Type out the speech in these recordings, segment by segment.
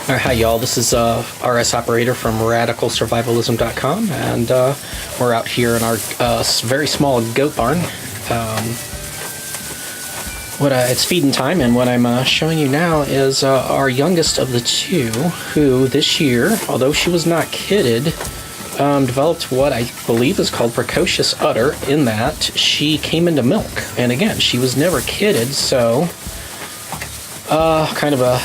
Alright, hi y'all, this is RSOPerator from RadicalSurvivalism.com, and we're out here in our very small goat barn. It's feeding time, and what I'm showing you now is our youngest of the two, who this year, although she was not kidded, developed what I believe is called Precocious Udder, in that she came into milk. And again, she was never kidded, so kind of a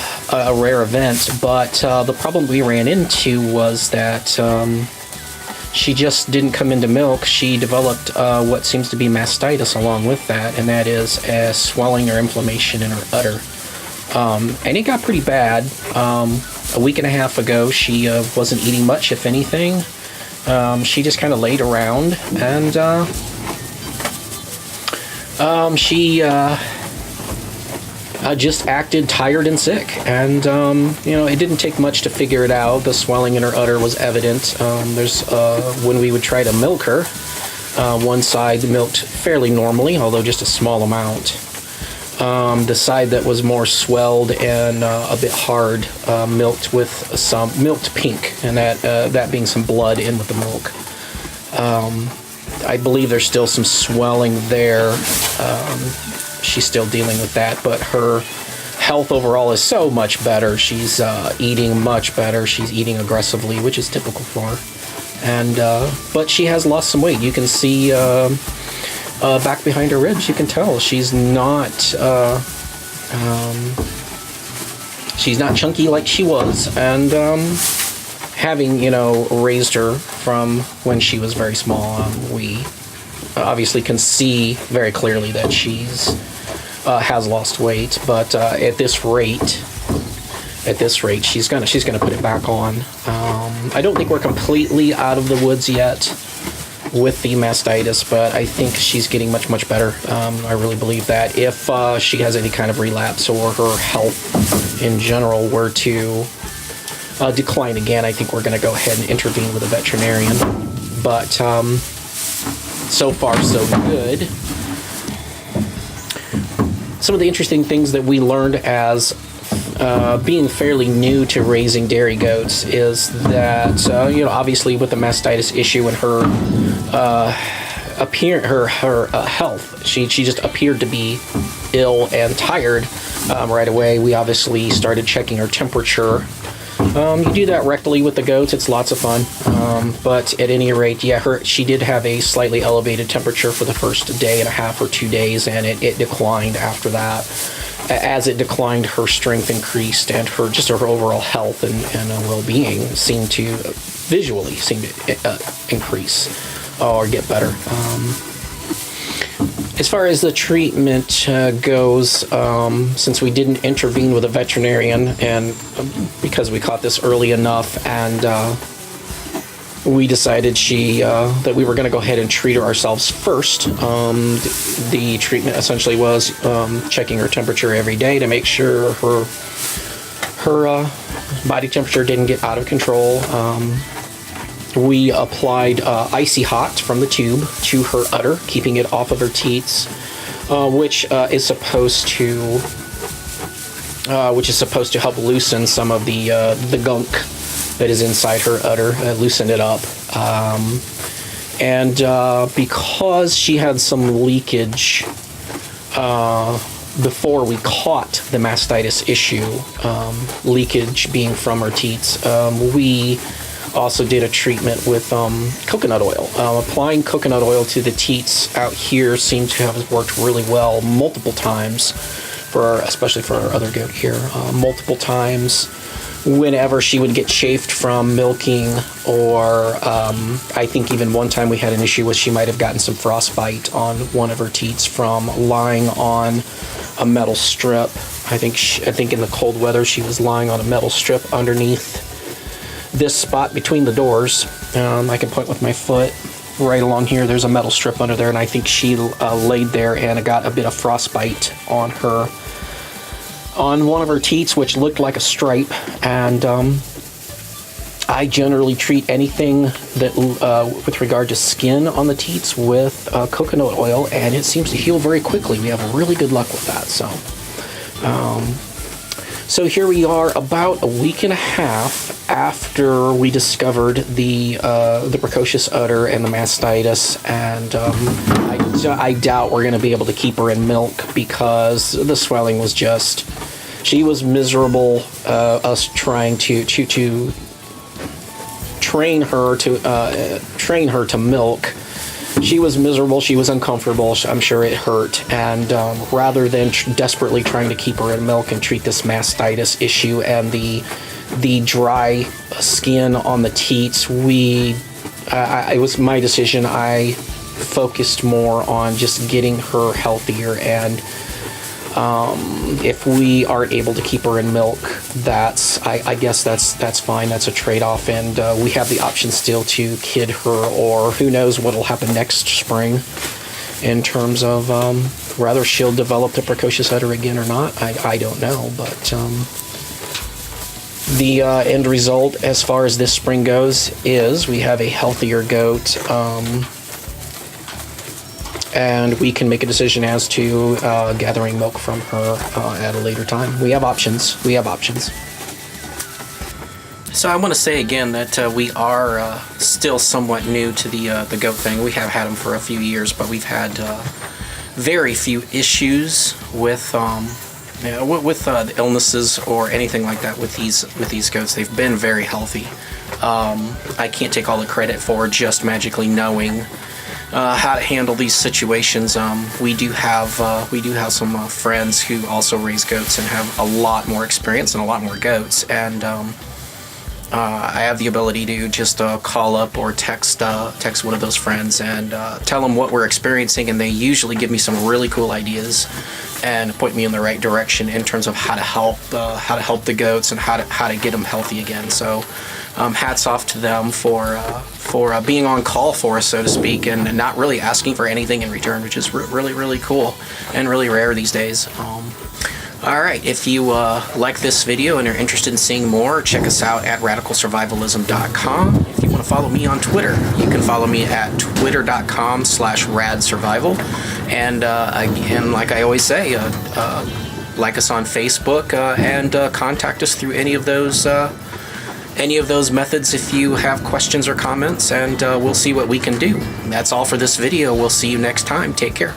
rare event, but the problem we ran into was that she just didn't come into milk. She developed what seems to be mastitis along with that, and that is a swelling or inflammation in her udder. And it got pretty bad. A week and a half ago, she wasn't eating much, if anything. She just kind of laid around, and she just acted tired and sick, and it didn't take much to figure it out. The swelling in her udder was evident. When we would try to milk her, one side milked fairly normally, although just a small amount. The side that was more swelled and a bit hard milked pink, and that being some blood in with the milk. I believe there's still some swelling there. She's still dealing with that, but her health overall is so much better. She's eating much better. She's eating aggressively, which is typical for her. And but she has lost some weight. You can see back behind her ribs. You can tell she's not chunky like she was. And having raised her from when she was very small, we obviously can see very clearly that she's has lost weight, but at this rate she's gonna put it back on. I don't think we're completely out of the woods yet with the mastitis, but I think she's getting much better. I really believe that. If she has any kind of relapse, or her health in general were to decline again, I think we're going to go ahead and intervene with a veterinarian. But so far so good. Some of the interesting things that we learned as being fairly new to raising dairy goats is that obviously with the mastitis issue and her health, she just appeared to be ill and tired right away. We obviously started checking her temperature. You do that rectally with the goats. It's lots of fun. But at any rate, she did have a slightly elevated temperature for the first day and a half or 2 days, and it declined after that. As it declined, her strength increased, and her overall health and well-being seemed to increase or get better. As far as the treatment goes, since we didn't intervene with a veterinarian, and because we caught this early enough, and we decided that we were going to go ahead and treat her ourselves first. The treatment essentially was checking her temperature every day to make sure her body temperature didn't get out of control. We applied icy hot from the tube to her udder, keeping it off of her teats, which is supposed to help loosen some of the gunk that is inside her udder, loosen it up. And because she had some leakage before we caught the mastitis issue, leakage being from her teats, we also did a treatment with coconut oil. Applying coconut oil to the teats out here seemed to have worked really well multiple times, especially for our other goat here. Multiple times whenever she would get chafed from milking, or I think even one time we had an issue where she might have gotten some frostbite on one of her teats from lying on a metal strip. I think in the cold weather she was lying on a metal strip underneath this spot between the doors. I can point with my foot right along here. There's a metal strip under there, and I think she laid there and got a bit of frostbite on one of her teats, which looked like a stripe. And I generally treat anything that with regard to skin on the teats with coconut oil, and it seems to heal very quickly. We have really good luck with that. So So here we are about a week and a half after we discovered the precocious udder and the mastitis, and I doubt we're going to be able to keep her in milk because the swelling was just, she was miserable. Us trying to train her to milk. She was miserable. She was uncomfortable. I'm sure it hurt. And rather than desperately trying to keep her in milk and treat this mastitis issue and the dry skin on the teats, it was my decision. I focused more on just getting her healthier, and if we are able to keep her in milk, I guess that's fine. That's a trade-off, and we have the option still to kid her, or who knows what'll happen next spring in terms of whether she'll develop the precocious udder again or not. I don't know, but the end result as far as this spring goes is we have a healthier goat. And we can make a decision as to gathering milk from her at a later time. We have options. So I want to say again that we are still somewhat new to the goat thing. We have had them for a few years, but we've had very few issues with the illnesses or anything like that with these goats. They've been very healthy. I can't take all the credit for just magically knowing how to handle these situations. We do have some friends who also raise goats and have a lot more experience and a lot more goats, and I have the ability to just call up or text one of those friends and tell them what we're experiencing, and they usually give me some really cool ideas and point me in the right direction in terms of how to help the goats and how to get them healthy again. So hats off to them for being on call for us, so to speak, and not really asking for anything in return, which is really cool and really rare these days. Alright, if you like this video and are interested in seeing more, check us out at radicalsurvivalism.com. If you want to follow me on Twitter, you can follow me at twitter.com/radsurvival. And again, like I always say, like us on Facebook and contact us through any of those methods if you have questions or comments, and we'll see what we can do. That's all for this video. We'll see you next time. Take care.